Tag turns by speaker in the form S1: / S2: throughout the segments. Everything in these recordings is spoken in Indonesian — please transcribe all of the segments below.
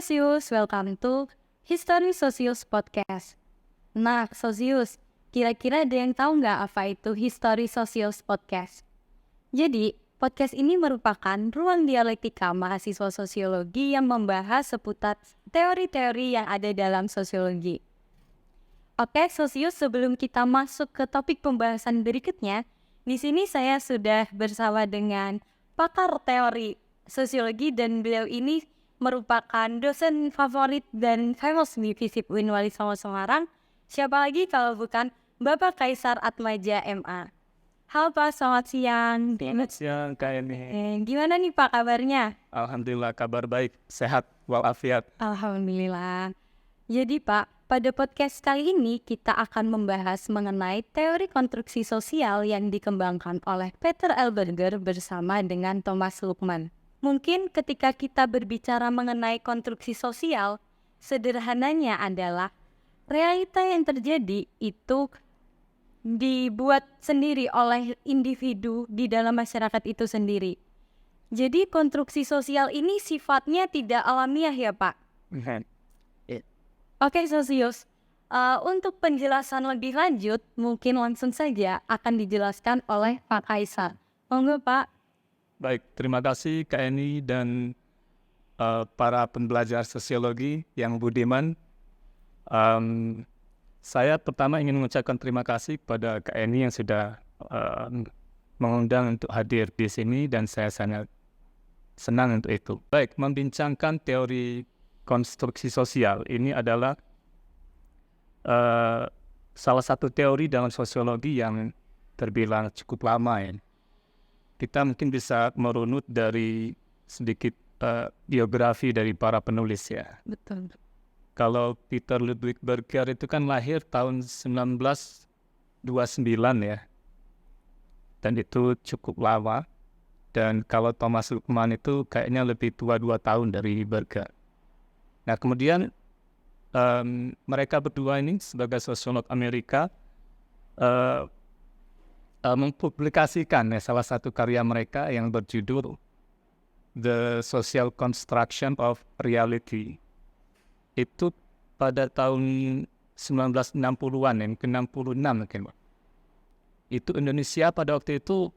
S1: Sosius, welcome to History Sosius Podcast. Nah, Sosius, kira-kira ada yang tahu nggak apa itu History Sosius Podcast? Jadi, podcast ini merupakan ruang dialektika mahasiswa sosiologi yang membahas seputar teori-teori yang ada dalam sosiologi. Oke, Sosius, sebelum kita masuk ke topik pembahasan berikutnya, di sini saya sudah bersama dengan pakar teori sosiologi dan beliau ini merupakan dosen favorit dan famous di FISIP UIN Wali Songo Semarang. Siapa lagi kalau bukan Bapak Kaisar Atmaja MA. Halo Pak, selamat siang.
S2: Selamat siang Kak Eni.
S1: Gimana nih Pak kabarnya?
S2: Alhamdulillah kabar baik, sehat walafiat.
S1: Alhamdulillah. Jadi Pak, pada podcast kali ini kita akan membahas mengenai teori konstruksi sosial yang dikembangkan oleh Peter L. Berger bersama dengan Thomas Luckmann. Mungkin ketika kita berbicara mengenai konstruksi sosial, sederhananya adalah realita yang terjadi itu dibuat sendiri oleh individu di dalam masyarakat itu sendiri. Jadi konstruksi sosial ini sifatnya tidak alamiah ya Pak? Oke Sosius, untuk penjelasan lebih lanjut mungkin langsung saja akan dijelaskan oleh Pak Kaisar. Monggo Pak.
S2: Baik, terima kasih Kak Eni dan para pembelajar sosiologi yang budiman. Saya pertama ingin mengucapkan terima kasih kepada Kak Eni yang sudah mengundang untuk hadir di sini dan saya sangat senang untuk itu. Baik, membincangkan teori konstruksi sosial ini adalah salah satu teori dalam sosiologi yang terbilang cukup lama ya. Kita mungkin bisa merunut dari sedikit biografi dari para penulis ya.
S1: Betul.
S2: Kalau Peter Ludwig Berger itu kan lahir tahun 1929 ya. Dan itu cukup lama. Dan kalau Thomas Luckmann itu kayaknya lebih tua 2 tahun dari Berger. Nah kemudian mereka berdua ini sebagai sosiolog Amerika mempublikasikan salah satu karya mereka yang berjudul The Social Construction of Reality. Itu pada tahun 1960-an, yang ke-66 mungkin. Itu Indonesia pada waktu itu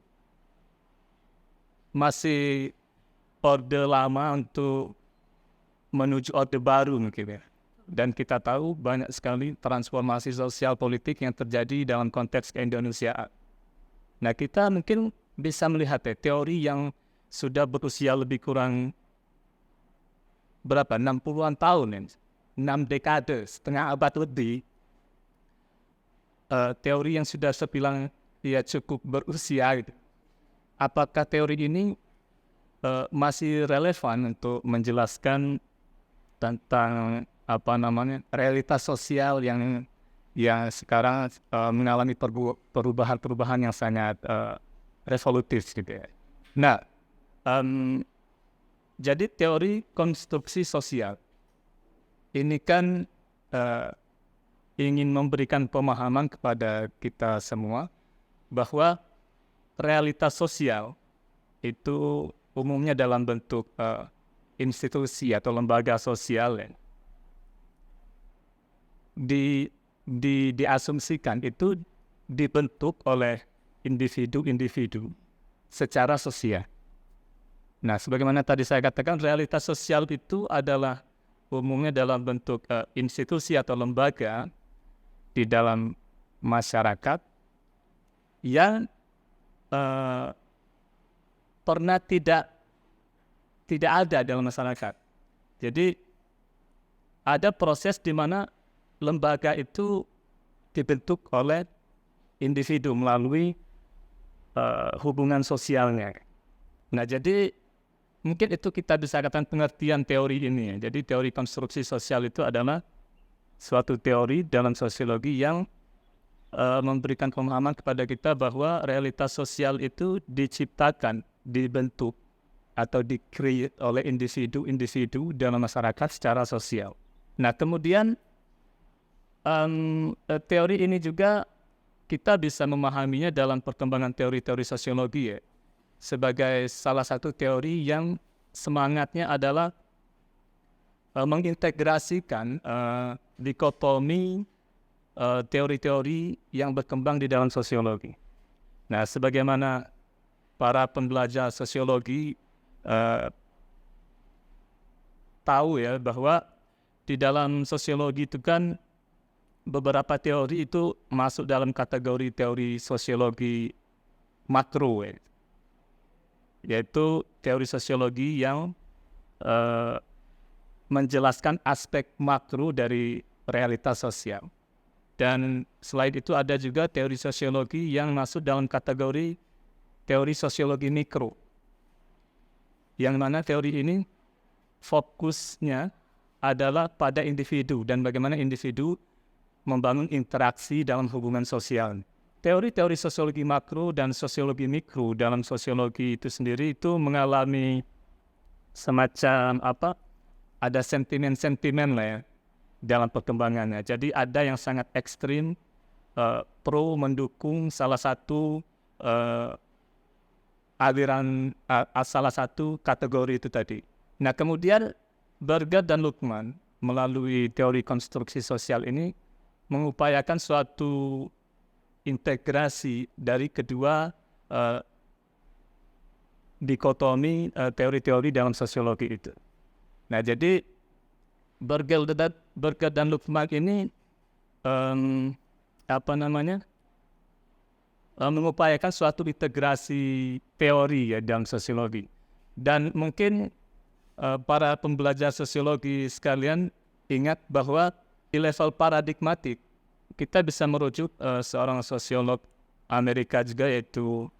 S2: masih orde lama untuk menuju orde baru mungkin ya. Dan kita tahu banyak sekali transformasi sosial politik yang terjadi dalam konteks keindonesiaan. Nah kita mungkin bisa melihat teori yang sudah berusia lebih kurang berapa, 60-an tahun, 6 dekade, setengah abad lebih. Teori yang sudah saya bilang ya cukup berusia gitu. Apakah teori ini masih relevan untuk menjelaskan tentang realitas sosial yang sekarang mengalami perubahan-perubahan yang sangat revolutif gitu ya. Nah, jadi teori konstruksi sosial ini kan ingin memberikan pemahaman kepada kita semua bahwa realitas sosial itu umumnya dalam bentuk institusi atau lembaga sosial ya. Diasumsikan itu dibentuk oleh individu-individu secara sosial. Nah, sebagaimana tadi saya katakan, realitas sosial itu adalah umumnya dalam bentuk institusi atau lembaga di dalam masyarakat yang pernah tidak ada dalam masyarakat. Jadi ada proses di mana lembaga itu dibentuk oleh individu melalui hubungan sosialnya. Nah, jadi mungkin itu kita bisa katakan pengertian teori ini ya. Jadi teori konstruksi sosial itu adalah suatu teori dalam sosiologi yang memberikan pemahaman kepada kita bahwa realitas sosial itu diciptakan, dibentuk atau di-create oleh individu-individu dalam masyarakat secara sosial. Nah, kemudian teori ini juga kita bisa memahaminya dalam perkembangan teori-teori sosiologi ya, sebagai salah satu teori yang semangatnya adalah mengintegrasikan dikotomi teori-teori yang berkembang di dalam sosiologi. Nah, sebagaimana para pembelajar sosiologi tahu ya bahwa di dalam sosiologi itu kan beberapa teori itu masuk dalam kategori teori sosiologi makro, yaitu teori sosiologi yang menjelaskan aspek makro dari realitas sosial. Dan selain itu ada juga teori sosiologi yang masuk dalam kategori teori sosiologi mikro, yang mana teori ini fokusnya adalah pada individu dan bagaimana individu membangun interaksi dalam hubungan sosial. Teori-teori sosiologi makro dan sosiologi mikro dalam sosiologi itu sendiri itu mengalami semacam ada sentimen-sentimen lah ya dalam perkembangannya. Jadi ada yang sangat ekstrim, pro mendukung salah satu aliran, salah satu kategori itu tadi. Nah, kemudian Berger dan Luckmann melalui teori konstruksi sosial ini mengupayakan suatu integrasi dari kedua dikotomi teori-teori dalam sosiologi itu. Nah, jadi Berger dan Luckmann ini mengupayakan suatu integrasi teori ya dalam sosiologi. Dan mungkin para pembelajar sosiologi sekalian ingat bahwa di level paradigmatik kita bisa merujuk seorang sosiolog Amerika juga, yaitu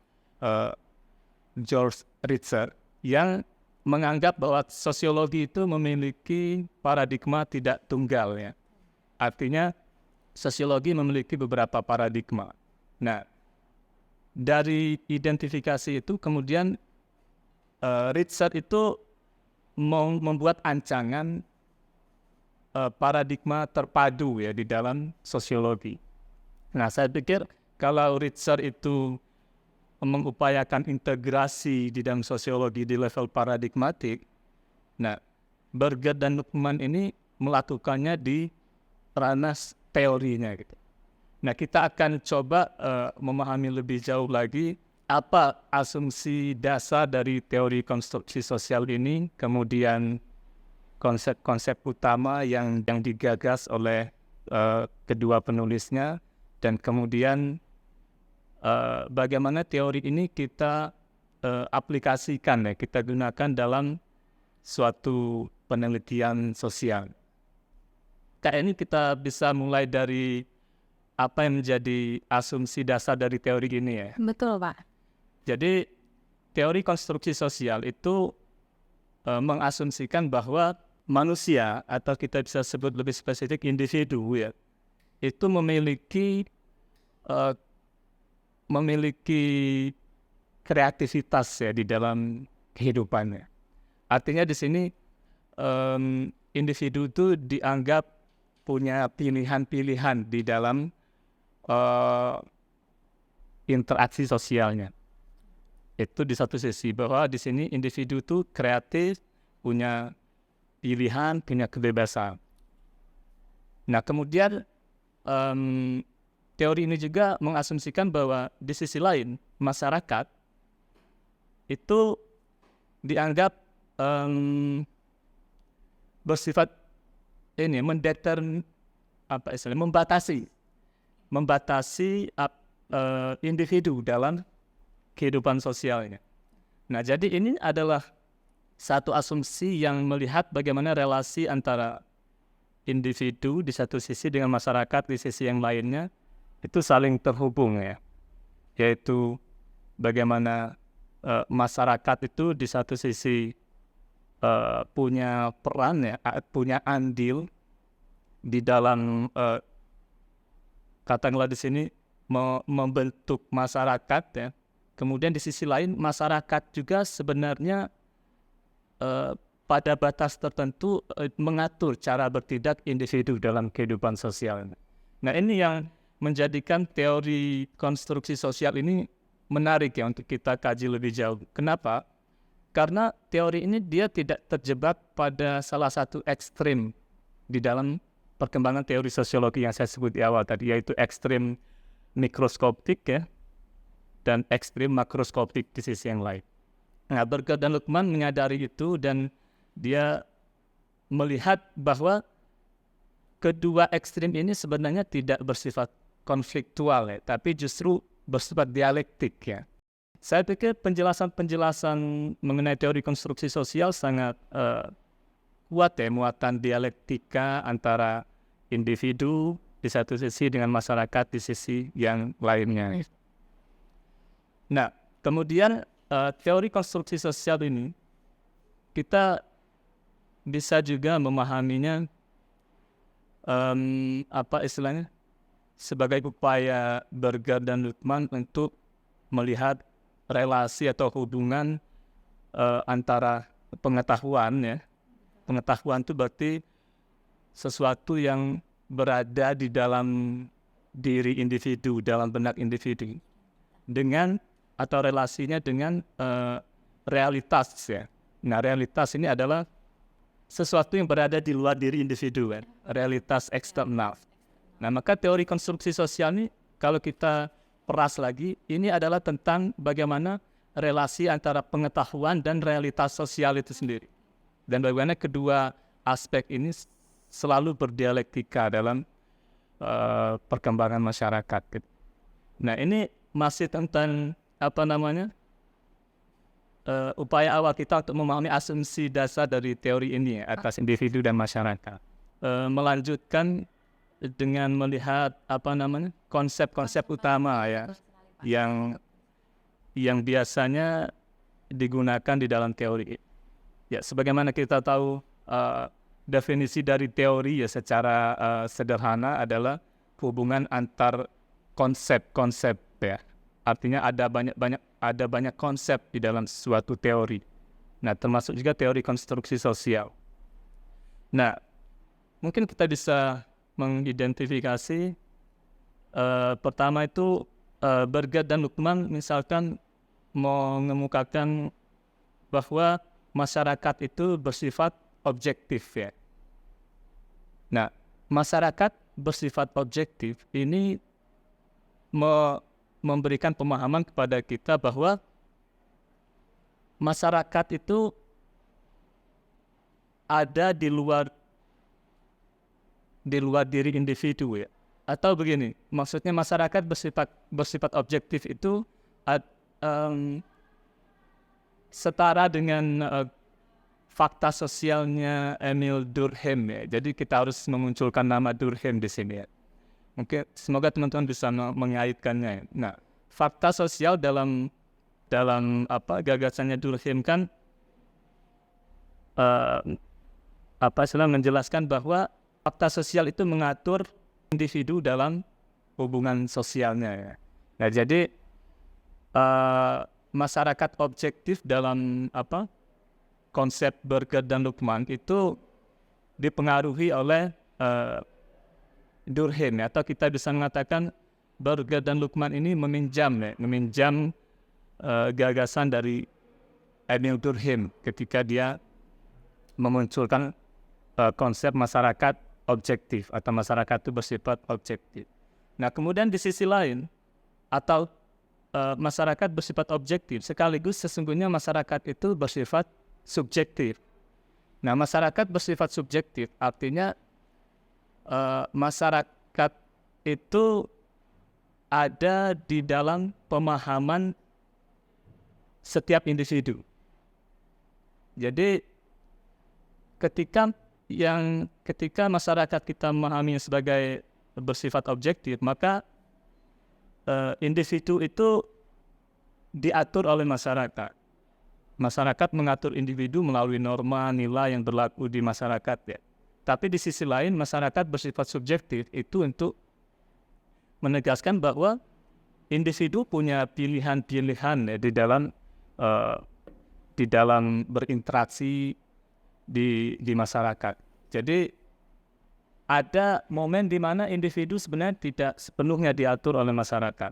S2: George Ritzer, yang menganggap bahwa sosiologi itu memiliki paradigma tidak tunggal ya. Artinya sosiologi memiliki beberapa paradigma. Nah, dari identifikasi itu kemudian Ritzer itu membuat ancangan paradigma terpadu ya di dalam sosiologi. Nah, saya pikir kalau Ritzer itu mengupayakan integrasi di dalam sosiologi di level paradigmatik, nah Berger dan Luckmann ini melakukannya di ranah teorinya gitu. Nah, kita akan coba memahami lebih jauh lagi apa asumsi dasar dari teori konstruksi sosial ini, kemudian konsep-konsep utama yang digagas oleh kedua penulisnya, dan kemudian bagaimana teori ini kita aplikasikan ya, kita gunakan dalam suatu penelitian sosial. Ini kita bisa mulai dari apa yang menjadi asumsi dasar dari teori ini ya.
S1: Betul, Pak.
S2: Jadi teori konstruksi sosial itu mengasumsikan bahwa manusia, atau kita bisa sebut lebih spesifik individu ya, itu memiliki kreativitas ya di dalam kehidupannya. Artinya di sini individu itu dianggap punya pilihan-pilihan di dalam interaksi sosialnya. Itu di satu sisi bahwa di sini individu itu kreatif, punya pilihan, punya kebebasan. Nah, kemudian teori ini juga mengasumsikan bahwa di sisi lain masyarakat itu dianggap bersifat membatasi individu dalam kehidupan sosialnya. Nah, jadi ini adalah satu asumsi yang melihat bagaimana relasi antara individu di satu sisi dengan masyarakat di sisi yang lainnya itu saling terhubung ya, yaitu bagaimana masyarakat itu di satu sisi punya peran ya, punya andil di dalam katakanlah di sini membentuk masyarakat ya. Kemudian di sisi lain masyarakat juga sebenarnya pada batas tertentu mengatur cara bertindak individu dalam kehidupan sosial. Nah, ini yang menjadikan teori konstruksi sosial ini menarik ya untuk kita kaji lebih jauh. Kenapa? karena teori ini dia tidak terjebak pada salah satu ekstrim di dalam perkembangan teori sosiologi yang saya sebut di awal tadi, yaitu ekstrim mikroskopik ya, dan ekstrim makroskopik di sisi yang lain. Nah, Berger dan Luqman menyadari itu dan dia melihat bahwa kedua ekstrim ini sebenarnya tidak bersifat konfliktual ya, tapi justru bersifat dialektik ya. Saya pikir penjelasan-penjelasan mengenai teori konstruksi sosial sangat kuat ya, muatan dialektika antara individu di satu sisi dengan masyarakat di sisi yang lainnya. Nah, kemudian teori konstruksi sosial ini kita bisa juga memahaminya sebagai upaya Berger dan Luqman untuk melihat relasi atau hubungan antara pengetahuan ya. Pengetahuan itu berarti sesuatu yang berada di dalam diri individu, dalam benak individu, dengan atau relasinya dengan realitas ya. Nah, realitas ini adalah sesuatu yang berada di luar diri individu kan, realitas eksternal. Nah, maka teori konstruksi sosial ini kalau kita peras lagi, ini adalah tentang bagaimana relasi antara pengetahuan dan realitas sosial itu sendiri. Dan bagaimana kedua aspek ini selalu berdialektika dalam perkembangan masyarakat. Nah, ini masih tentang upaya awal kita untuk memahami asumsi dasar dari teori ini ya, atas individu dan masyarakat. Melanjutkan dengan melihat konsep-konsep utama ya yang biasanya digunakan di dalam teori. Ya, sebagaimana kita tahu definisi dari teori ya secara sederhana adalah hubungan antar konsep-konsep ya. Artinya ada banyak konsep di dalam suatu teori. Nah, termasuk juga teori konstruksi sosial. Nah, mungkin kita bisa mengidentifikasi pertama itu Berger dan Luqman misalkan mengemukakan bahwa masyarakat itu bersifat objektif ya. Nah, masyarakat bersifat objektif ini memberikan pemahaman kepada kita bahwa masyarakat itu ada di luar diri individu ya. Atau begini, maksudnya masyarakat bersifat objektif itu setara dengan fakta sosialnya Emil Durkheim ya. Jadi kita harus memunculkan nama Durkheim di sini ya. Mungkin semoga teman-teman bisa mengaitkannya ya. Nah, fakta sosial dalam gagasannya Durkheim kan menjelaskan bahwa fakta sosial itu mengatur individu dalam hubungan sosialnya ya. Nah, jadi masyarakat objektif dalam konsep Berger dan Luqman itu dipengaruhi oleh Durkheim atau kita bisa mengatakan Berger dan Luqman ini meminjam gagasan dari Emil Durkheim ketika dia memunculkan konsep masyarakat objektif atau masyarakat itu bersifat objektif. Nah, kemudian di sisi lain atau masyarakat bersifat objektif sekaligus sesungguhnya masyarakat itu bersifat subjektif. Nah, masyarakat bersifat subjektif artinya masyarakat itu ada di dalam pemahaman setiap individu. Jadi ketika masyarakat kita memahami sebagai bersifat objektif, maka individu itu diatur oleh masyarakat. Masyarakat mengatur individu melalui norma nilai yang berlaku di masyarakat ya. Tapi di sisi lain masyarakat bersifat subjektif itu untuk menegaskan bahwa individu punya pilihan-pilihan ya, di dalam berinteraksi di masyarakat. Jadi ada momen di mana individu sebenarnya tidak sepenuhnya diatur oleh masyarakat.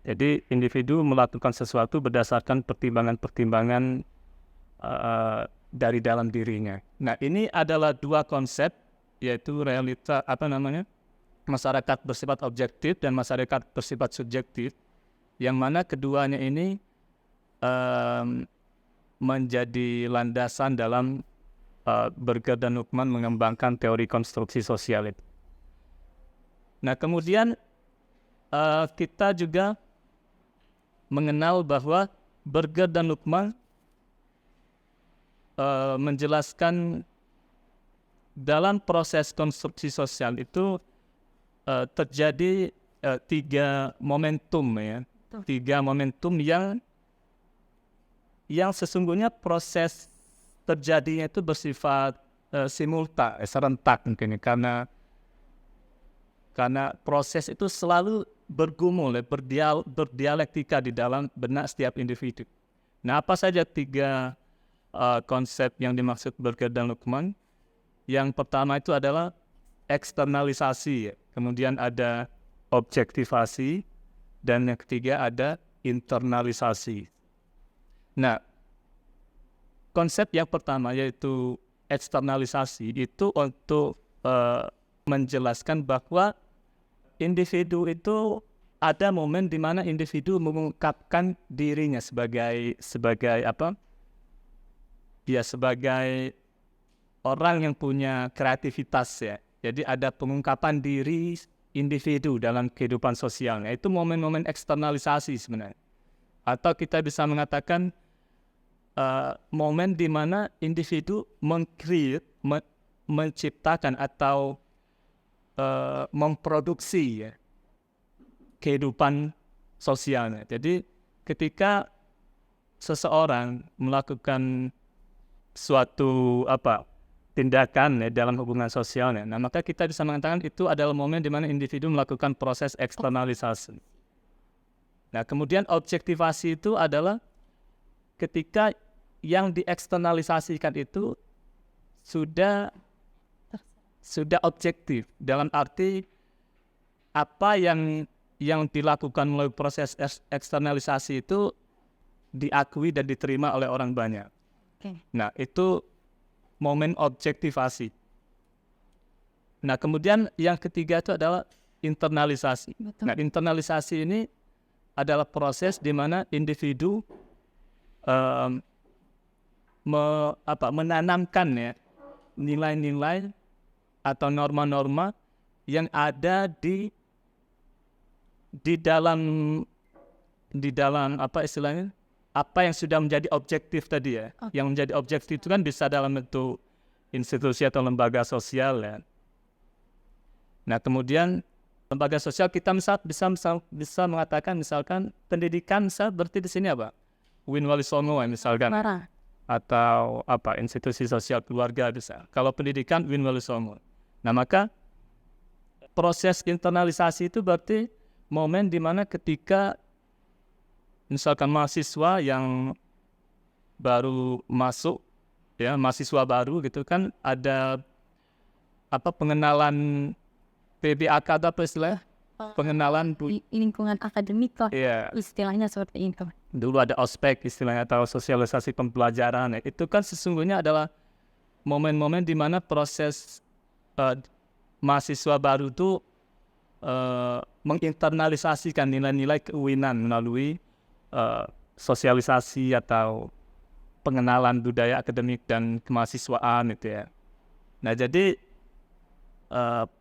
S2: Jadi individu melakukan sesuatu berdasarkan pertimbangan-pertimbangan dari dalam dirinya. Nah, ini adalah dua konsep, yaitu masyarakat bersifat objektif dan masyarakat bersifat subjektif, yang mana keduanya ini menjadi landasan dalam Berger dan Luqman mengembangkan teori konstruksi sosial itu. Nah, kemudian kita juga mengenal bahwa Berger dan Luqman menjelaskan dalam proses konstruksi sosial itu terjadi tiga momentum yang sesungguhnya proses terjadinya itu bersifat simultan, serentak mungkin, karena proses itu selalu bergumul, berdialektika di dalam benak setiap individu. Nah, apa saja tiga konsep yang dimaksud Berger dan Luqman? Yang pertama itu adalah eksternalisasi, kemudian ada objektivasi, dan yang ketiga ada internalisasi. Nah, konsep yang pertama yaitu eksternalisasi itu untuk menjelaskan bahwa individu itu ada momen di mana individu mengungkapkan dirinya sebagai orang yang punya kreativitas ya. Jadi ada pengungkapan diri individu dalam kehidupan sosialnya. Itu momen-momen eksternalisasi sebenarnya. Atau kita bisa mengatakan momen di mana individu menciptakan atau memproduksi kehidupan sosialnya. Jadi ketika seseorang melakukan suatu tindakan dalam hubungan sosialnya, nah maka kita bisa mengatakan itu adalah momen di mana individu melakukan proses eksternalisasi. Nah, kemudian objektivasi itu adalah ketika yang dieksternalisasikan itu sudah objektif, dalam arti apa yang dilakukan melalui proses eksternalisasi itu diakui dan diterima oleh orang banyak.
S1: Okay.
S2: Nah, itu momen objektivasi. Nah, kemudian yang ketiga itu adalah internalisasi.
S1: Betul.
S2: Nah, internalisasi ini adalah proses di mana individu menanamkan nilai-nilai atau norma-norma yang ada di dalam apa yang sudah menjadi objektif tadi ya. Okay. Yang menjadi objektif itu kan bisa dalam bentuk institusi atau lembaga sosial ya. Nah, kemudian lembaga sosial kita bisa mengatakan misalkan pendidikan berarti di sini apa? Win Wali Songo misalkan.
S1: Marah.
S2: Atau institusi sosial keluarga bisa. Kalau pendidikan Win Wali Songo. Nah, maka proses internalisasi itu berarti momen di mana ketika misalkan mahasiswa yang baru masuk ya, mahasiswa baru gitu kan, ada pengenalan PBAK atau apa istilah? Pengenalan
S1: lingkungan akademik lah,
S2: yeah.
S1: Istilahnya seperti itu.
S2: Dulu ada ospek istilahnya atau sosialisasi pembelajaran. Itu kan sesungguhnya adalah momen-momen di mana proses mahasiswa baru itu menginternalisasikan nilai-nilai keuwinan melalui sosialisasi atau pengenalan budaya akademik dan kemahasiswaan itu ya. Nah, jadi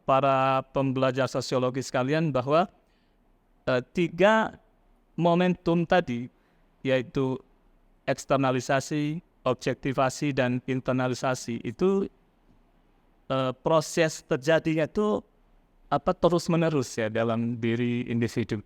S2: para pembelajar sosiologi sekalian bahwa tiga momentum tadi, yaitu eksternalisasi, objektivasi, dan internalisasi, itu proses terjadinya itu terus-menerus ya dalam diri individu.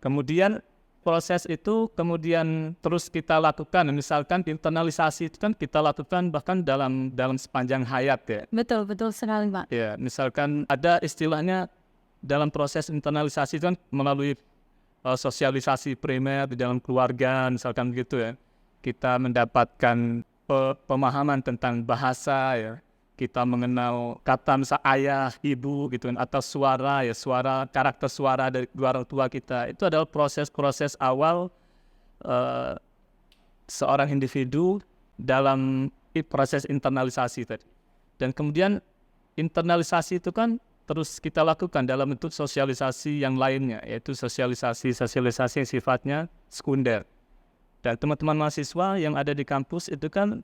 S2: Kemudian proses itu kemudian terus kita lakukan. Misalkan internalisasi itu kan kita lakukan bahkan dalam sepanjang hayat ya.
S1: Betul sekali, Pak.
S2: Ya, misalkan ada istilahnya dalam proses internalisasi itu kan melalui sosialisasi primer di dalam keluarga, misalkan begitu ya. Kita mendapatkan pemahaman tentang bahasa ya, kita mengenal kata misal ayah, ibu gitu kan, atau suara karakter suara dari dua orang tua kita, itu adalah proses-proses awal seorang individu dalam proses internalisasi tadi. Dan kemudian internalisasi itu kan terus kita lakukan dalam bentuk sosialisasi yang lainnya, yaitu sosialisasi yang sifatnya sekunder. Dan teman-teman mahasiswa yang ada di kampus itu kan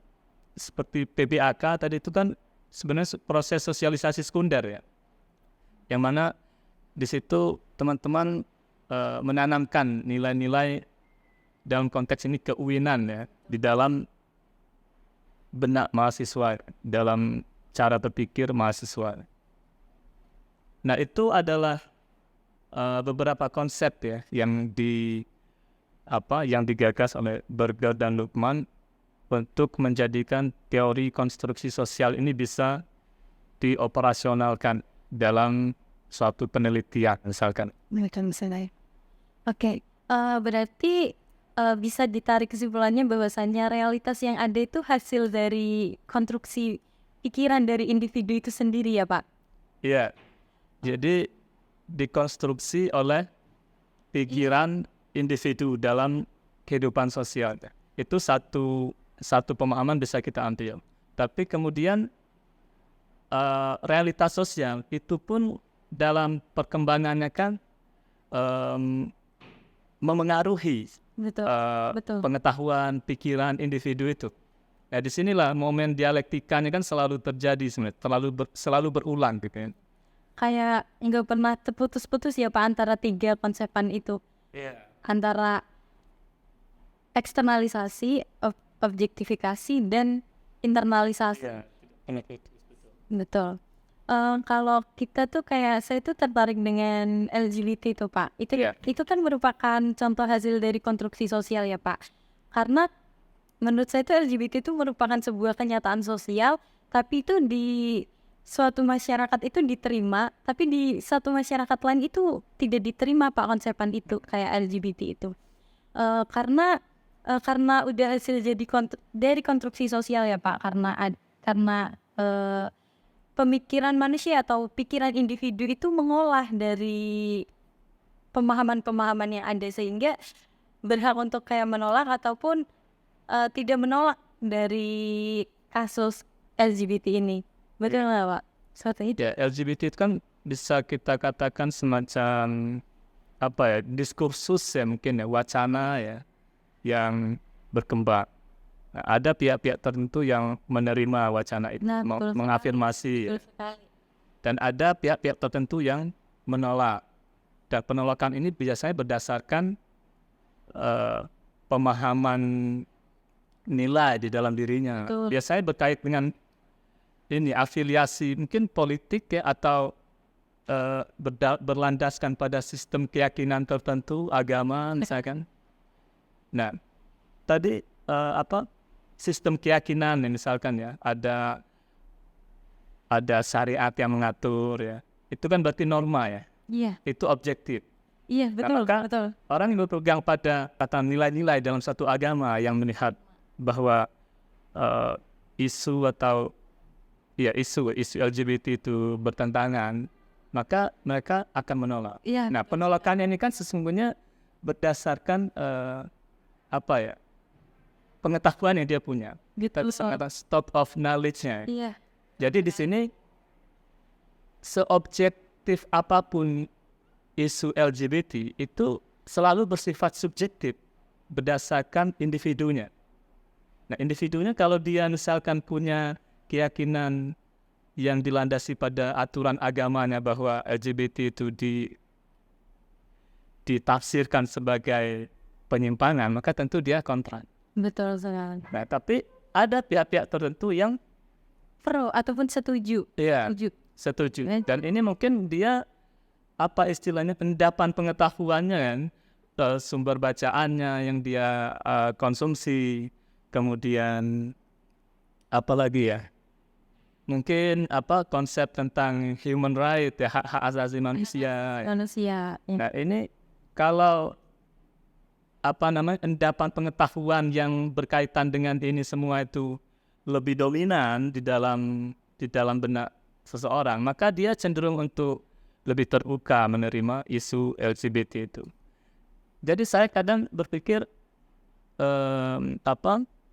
S2: seperti PBAK tadi itu kan sebenarnya proses sosialisasi sekunder ya, yang mana di situ teman-teman menanamkan nilai-nilai dalam konteks ini keuinan ya di dalam benak mahasiswa, dalam cara berpikir mahasiswa. Nah itu adalah beberapa konsep ya yang digagas oleh Berger dan Luhmann untuk menjadikan teori konstruksi sosial ini bisa dioperasionalkan dalam suatu penelitian misalkan.
S1: Oke, berarti bisa ditarik kesimpulannya bahwasannya realitas yang ada itu hasil dari konstruksi pikiran dari individu itu sendiri ya Pak?
S2: Iya, jadi dikonstruksi oleh pikiran individu dalam kehidupan sosial. Itu satu pemahaman bisa kita ambil. Tapi kemudian realitas sosial itu pun dalam perkembangannya kan memengaruhi
S1: betul.
S2: pengetahuan, pikiran individu itu. Nah disinilah momen dialektikanya kan selalu terjadi sebenarnya, selalu berulang gitu ya.
S1: Kayak nggak pernah terputus-putus ya Pak antara tiga konsepan itu.
S2: Yeah.
S1: Antara eksternalisasi, objektifikasi, dan internalisasi.
S2: Yeah.
S1: Betul. Kalau kita tuh kayak saya tuh tertarik dengan LGBT tuh Pak. Itu kan merupakan contoh hasil dari konstruksi sosial ya Pak. Karena menurut saya tuh LGBT itu merupakan sebuah kenyataan sosial, tapi itu di suatu masyarakat itu diterima, tapi di satu masyarakat lain itu tidak diterima Pak konsepan itu kayak LGBT itu. Karena udah hasil dari konstruksi sosial ya Pak, karena pemikiran manusia atau pikiran individu itu mengolah dari pemahaman-pemahaman yang ada sehingga berhak untuk kayak menolak ataupun tidak menolak dari kasus LGBT ini. Betul nggak Pak? Seperti itu.
S2: Ya, LGBT itu kan bisa kita katakan semacam diskursus ya mungkin ya, wacana ya yang berkembang. Nah, ada pihak-pihak tertentu yang menerima wacana itu, mengafirmasi. Dan ada pihak-pihak tertentu yang menolak. Dan penolakan ini biasanya berdasarkan pemahaman nilai di dalam dirinya.
S1: Betul.
S2: Biasanya berkait dengan ini afiliasi mungkin politik ya, atau berlandaskan pada sistem keyakinan tertentu, agama misalkan. Nah, tadi sistem keyakinan misalkan ya, ada syariat yang mengatur ya. Itu kan berarti norma ya.
S1: Iya.
S2: Itu objektif.
S1: Iya, betul,
S2: Maka
S1: betul.
S2: orang yang berpegang pada kata nilai-nilai dalam satu agama yang melihat bahwa isu LGBT itu bertentangan, maka mereka akan menolak.
S1: Iya.
S2: Nah, penolakannya ini kan sesungguhnya berdasarkan pengetahuan yang dia punya. Kita bisa katakan stock of knowledge-nya.
S1: Iya.
S2: Jadi di sini seobjektif apapun isu LGBT itu selalu bersifat subjektif berdasarkan individunya. Nah, individunya kalau dia misalkan punya keyakinan yang dilandasi pada aturan agamanya bahwa LGBT itu ditafsirkan sebagai penyimpangan, maka tentu dia kontra.
S1: Betul sekali.
S2: Nah, tapi ada pihak-pihak tertentu yang
S1: Pro ataupun setuju.
S2: Iya, setuju. Dan ini mungkin dia istilahnya endapan pengetahuannya kan, sumber bacaannya yang dia konsumsi, kemudian apalagi ya, mungkin konsep tentang human right ya, hak asasi manusia.
S1: Manusia. Ya.
S2: Nah ini kalau endapan pengetahuan yang berkaitan dengan ini semua itu lebih dominan di dalam di dalam benak seseorang, maka dia cenderung untuk lebih terbuka menerima isu LGBT itu. Jadi saya kadang berpikir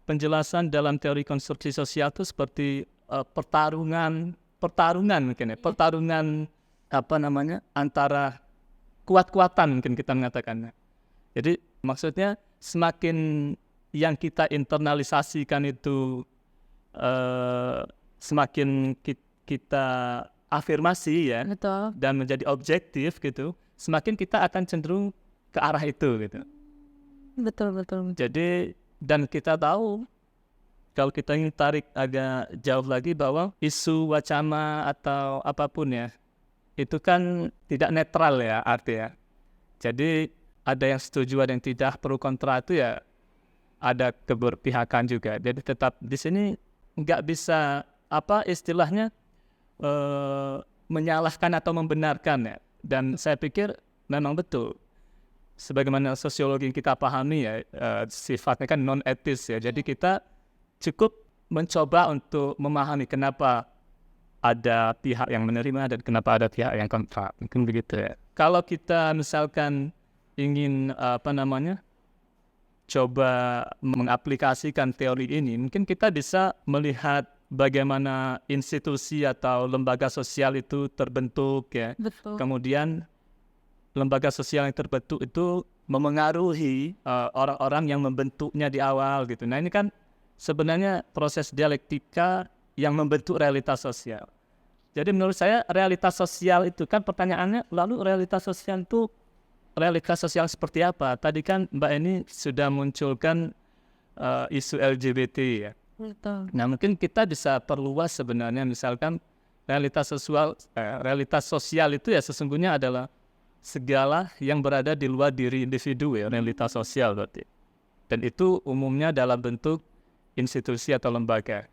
S2: penjelasan dalam teori konstruksi sosial itu seperti pertarungan mungkin ya, pertarungan antara kuat-kuatan mungkin kita mengatakannya. Jadi maksudnya semakin yang kita internalisasikan itu semakin kita afirmasi ya,
S1: Betul.
S2: dan menjadi objektif gitu, semakin kita akan cenderung ke arah itu gitu.
S1: Betul.
S2: Jadi dan kita tahu kalau kita ingin tarik agak jauh lagi bahwa isu wacana atau apapun ya itu kan tidak netral ya artinya. Jadi ada yang setuju, ada yang tidak, pro kontra itu ya ada keberpihakan juga. Jadi tetap di sini nggak bisa istilahnya menyalahkan atau membenarkan ya. Dan saya pikir memang betul. Sebagaimana sosiologi yang kita pahami ya, sifatnya kan non-etis ya. Jadi kita cukup mencoba untuk memahami kenapa ada pihak yang menerima dan kenapa ada pihak yang kontra. Mungkin begitu ya. Kalau kita misalkan ingin coba mengaplikasikan teori ini, mungkin kita bisa melihat bagaimana institusi atau lembaga sosial itu terbentuk ya.
S1: Betul.
S2: Kemudian lembaga sosial yang terbentuk itu memengaruhi orang-orang yang membentuknya di awal gitu. Nah ini kan sebenarnya proses dialektika yang membentuk realitas sosial. Jadi menurut saya realitas sosial itu kan pertanyaannya, lalu realitas sosial itu realitas sosial seperti apa? Tadi kan Mbak ini sudah munculkan isu LGBT ya.
S1: Betul.
S2: Nah mungkin kita bisa perluas sebenarnya, misalkan realitas sosial itu ya sesungguhnya adalah segala yang berada di luar diri individu ya, realitas sosial berarti. Dan itu umumnya dalam bentuk institusi atau lembaga.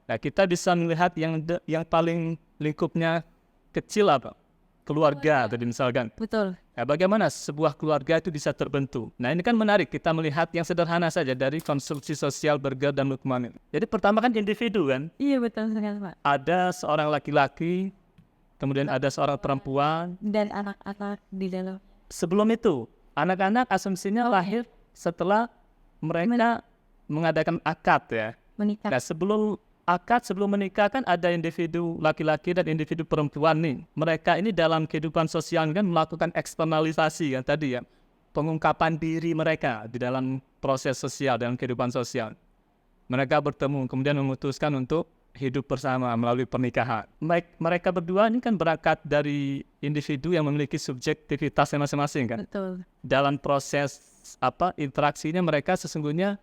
S2: Nah kita bisa melihat yang paling lingkupnya kecil apa? Keluarga tadi misalkan.
S1: Betul.
S2: Nah, bagaimana sebuah keluarga itu bisa terbentuk? Nah ini kan menarik kita melihat yang sederhana saja dari konstruksi sosial Berger dan Luckmann. Jadi pertama kan individu kan.
S1: Iya betul sekali Pak.
S2: Ada seorang laki-laki, kemudian ada seorang perempuan.
S1: Dan anak-anak di dalam.
S2: Sebelum itu, anak-anak asumsinya lahir setelah mereka mengadakan akad ya.
S1: Menikah.
S2: Nah sebelum akad, sebelum menikah kan ada individu laki-laki dan individu perempuan nih. Mereka ini dalam kehidupan sosial kan melakukan eksternalisasi kan tadi ya. Pengungkapan diri mereka di dalam proses sosial, dalam kehidupan sosial. Mereka bertemu kemudian memutuskan untuk hidup bersama melalui pernikahan. Mereka berdua ini kan berangkat dari individu yang memiliki subjektivitasnya masing-masing kan.
S1: Betul.
S2: Dalam proses interaksinya mereka sesungguhnya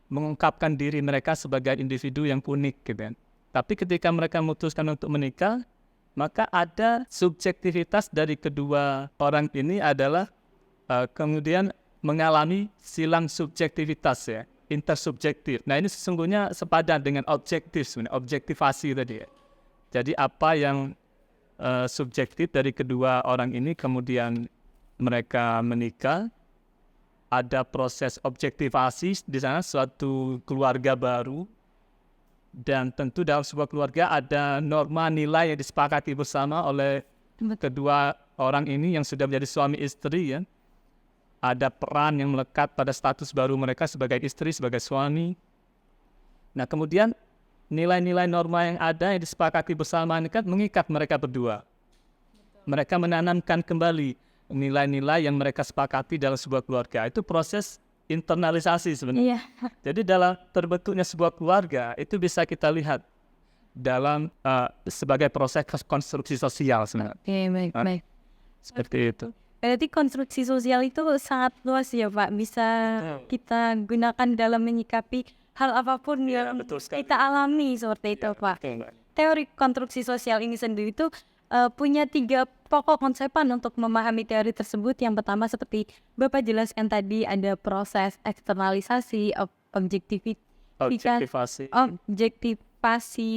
S2: mengungkapkan diri mereka sebagai individu yang unik gitu kan. Tapi ketika mereka memutuskan untuk menikah, maka ada subjektivitas dari kedua orang ini adalah kemudian mengalami silang subjektivitas ya, intersubjektif. Nah ini sesungguhnya sepadan dengan objektif sebenarnya, objektivasi tadi ya. Jadi apa yang subjektif dari kedua orang ini kemudian mereka menikah, ada proses objektivasi di sana, suatu keluarga baru, dan tentu dalam sebuah keluarga ada norma nilai yang disepakati bersama oleh kedua orang ini yang sudah menjadi suami istri ya. Ada peran yang melekat pada status baru mereka sebagai istri, sebagai suami. Nah kemudian nilai-nilai norma yang ada yang disepakati bersama ini kan mengikat mereka berdua. Mereka menanamkan kembali nilai-nilai yang mereka sepakati dalam sebuah keluarga. Itu proses internalisasi sebenarnya.
S1: Iya.
S2: Jadi dalam terbentuknya sebuah keluarga itu bisa kita lihat dalam sebagai proses konstruksi sosial sebenarnya.
S1: Oke, baik.
S2: Seperti itu.
S1: Berarti konstruksi sosial itu sangat luas ya Pak. Bisa kita gunakan dalam menyikapi hal apapun yang
S2: betul sekali.
S1: kita alami seperti itu Pak.
S2: Betul.
S1: Teori konstruksi sosial ini sendiri itu punya 3 pokok konsepan untuk memahami teori tersebut. Yang pertama seperti Bapak jelaskan tadi, ada proses eksternalisasi, objektivasi,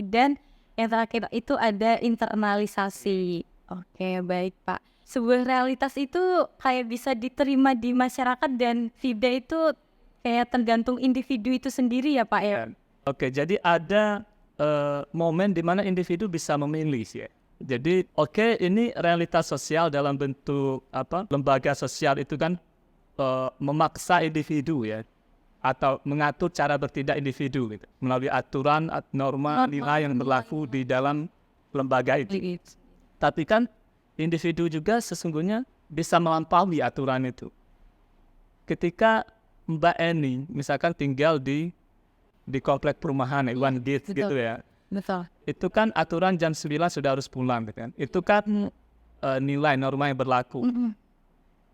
S1: dan yang terakhir itu ada internalisasi. Oke, baik Pak. Sebuah realitas itu kayak bisa diterima di masyarakat dan tidak itu kayak tergantung individu itu sendiri ya Pak ya?
S2: Oke, jadi ada momen di mana individu bisa memilih ya. Jadi ini realitas sosial dalam bentuk lembaga sosial itu kan memaksa individu ya, atau mengatur cara bertindak individu gitu, melalui aturan, norma, nilai yang berlaku di dalam lembaga itu. Tapi kan individu juga sesungguhnya bisa melampaui aturan itu. Ketika Mbak Eni misalkan tinggal di komplek perumahan One Gate gitu ya.
S1: Betul.
S2: Itu kan aturan jam 9 sudah harus pulang gitu kan. Itu kan nilai norma yang berlaku.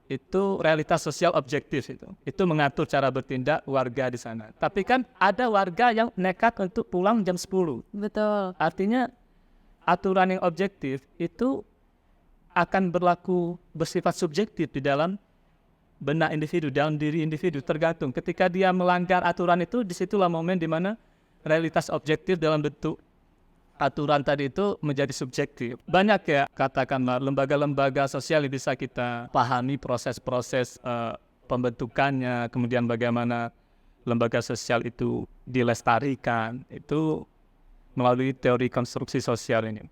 S2: Itu realitas sosial objektif itu. Itu mengatur cara bertindak warga di sana. Tapi kan ada warga yang nekat untuk pulang jam 10.
S1: Betul.
S2: Artinya aturan yang objektif itu akan berlaku bersifat subjektif di dalam benak individu, dalam diri individu, tergantung. Ketika dia melanggar aturan itu, disitulah momen di mana realitas objektif dalam bentuk aturan tadi itu menjadi subjektif. Banyak ya, katakanlah lembaga-lembaga sosial yang bisa kita pahami proses-proses pembentukannya, kemudian bagaimana lembaga sosial itu dilestarikan, itu melalui teori konstruksi sosial ini.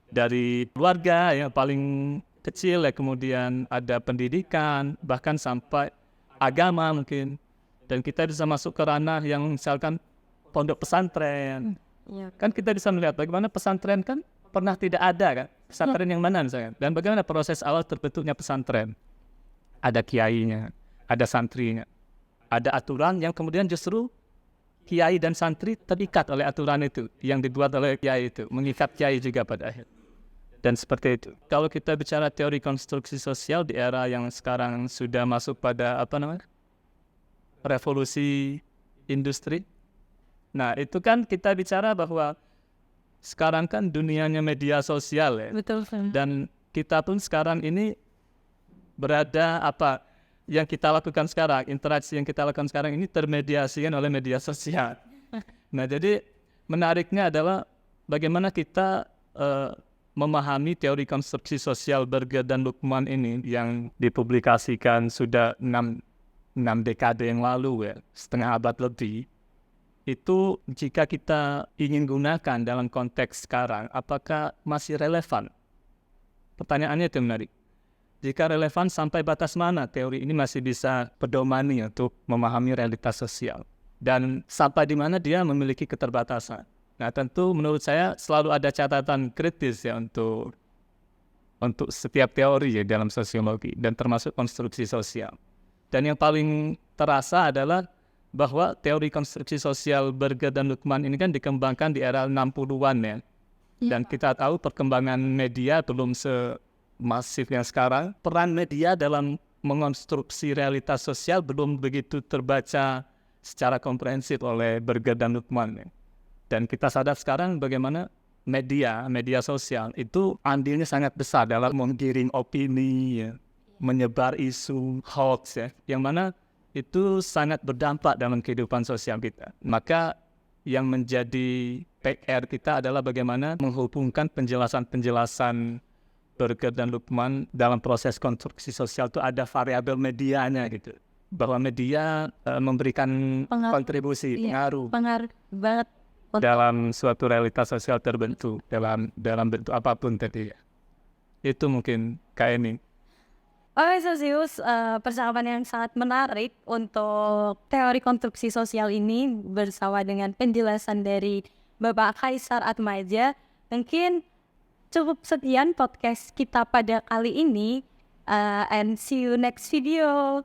S2: Dari keluarga yang paling kecil ya, kemudian ada pendidikan, bahkan sampai agama mungkin. Dan kita bisa masuk ke ranah yang misalkan pondok pesantren. Kan kita bisa melihat bagaimana pesantren kan pernah tidak ada kan. Pesantren yang mana misalkan. Dan bagaimana proses awal terbentuknya pesantren. Ada kiainya, ada santrinya. Ada aturan yang kemudian justru kiai dan santri terikat oleh aturan itu. Yang dibuat oleh kiai itu. Mengikat kiai juga pada akhir. Dan seperti itu. Kalau kita bicara teori konstruksi sosial di era yang sekarang sudah masuk pada revolusi industri. Nah, itu kan kita bicara bahwa sekarang kan dunianya media sosial ya.
S1: Betul.
S2: Dan kita pun sekarang ini berada yang kita lakukan sekarang, interaksi yang kita lakukan sekarang ini termediasikan oleh media sosial. Nah, jadi menariknya adalah bagaimana kita memahami teori konstruksi sosial Berger dan Luckmann ini yang dipublikasikan sudah 6 dekade yang lalu ya, setengah abad lebih. Itu jika kita ingin gunakan dalam konteks sekarang, apakah masih relevan? Pertanyaannya itu menarik. Jika relevan, sampai batas mana teori ini masih bisa pedomani untuk memahami realitas sosial? Dan sampai di mana dia memiliki keterbatasan? Nah, tentu menurut saya selalu ada catatan kritis ya untuk setiap teori ya dalam sosiologi, dan termasuk konstruksi sosial. Dan yang paling terasa adalah bahwa teori konstruksi sosial Berger dan Luckmann ini kan dikembangkan di era 60-an ya. Dan kita tahu perkembangan media belum semasif yang sekarang. Peran media dalam mengonstruksi realitas sosial belum begitu terbaca secara komprehensif oleh Berger dan Luckmann ya. Dan kita sadar sekarang bagaimana media sosial itu andilnya sangat besar dalam menggiring opini ya, menyebar isu hoax ya, yang mana itu sangat berdampak dalam kehidupan sosial kita. Maka yang menjadi PR kita adalah bagaimana menghubungkan penjelasan-penjelasan Berger dan Luckmann dalam proses konstruksi sosial itu ada variabel medianya gitu. Bahwa media memberikan kontribusi, pengaruh
S1: banget
S2: dalam suatu realitas sosial terbentuk dalam bentuk apapun tadi. Itu mungkin kayak ini.
S1: Oke, Sosius, percakapan yang sangat menarik untuk teori konstruksi sosial ini bersama dengan penjelasan dari Bapak Kaisar Atmaja. Mungkin cukup sekian podcast kita pada kali ini, and see you next video.